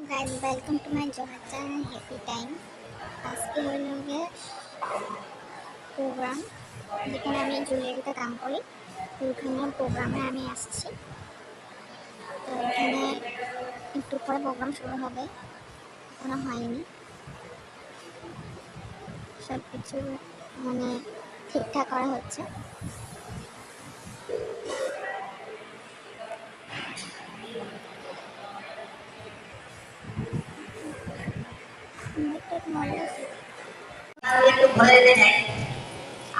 Guys welcome to my जोहार channel happy time. আজকে হলো গিয়ে প্রোগ্রাম, যেখানে আমি জুয়েলারিতে কাম করি। তো ওখানে প্রোগ্রামে আমি আসছি। তো এখানে একটু পরে প্রোগ্রাম শুরু হবে, এখনো হয়নি। সব কিছু মানে ঠিকঠাক করা হচ্ছে।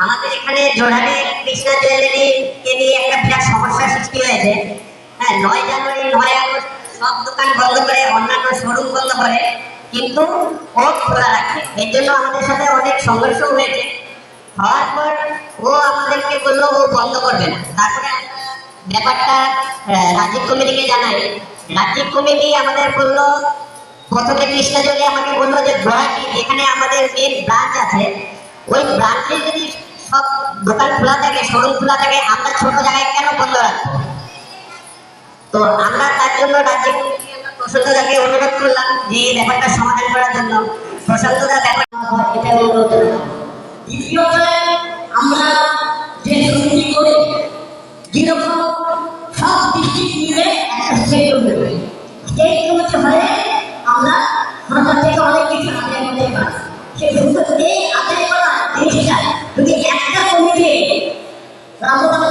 আমাদের এখানে জোড়াতে কৃষ্ণা জুয়েলারি কে নিয়ে একটা বিরাট সমস্যা সৃষ্টি হয়েছে। হ্যাঁ, 9 জানুয়ারি 9 আগস্ট সব দোকান বন্ধ করে, অন্যান্য শোরুম বন্ধ করে, কিন্তু ও খোলা রাখে। এর জন্য আমাদের সাথে অনেক সংঘর্ষ হয়েছে। হওয়ার পর ও আমাদেরকে বললো ও বন্ধ করবে না। তারপরে ব্যাপারটা রাজ্যিক কমিটিকে জানাই। রাজ্যিক কমিটি আমাদের বললো, প্রথমে কৃষ্ণা জুয়েলারি আমাকে বললো যে গুয়াহাটি যেখানে আমাদের মেন ব্রাঞ্চ আছে, ওই ব্রাঞ্চে যদি সব দোকান খোলা থাকে, শোরুম খোলা থাকে, আমরা ছোট জায়গায় কেন বন্ধ রাখবো? তো আমরা তার জন্য রাজ্যের প্রশাসনকে অনুরোধ করলাম যে ব্যাপারটা সমাধান করার জন্য। প্রশাসনরা ব্যাপারটা অনুরোধ করলাম। দ্বিতীয়ত, আমরা যে সমিতি করি, যেরকম সব ডিস্ট্রিক্ট মিলে একটা স্টেট কমিটি, স্টেট কমিটি হলে আমরা সরকার থেকে অনেক কিছু আদায় করতে পারি। সেই আদায় করা জিনিসটা যদি একটা কমিটি রামবাবু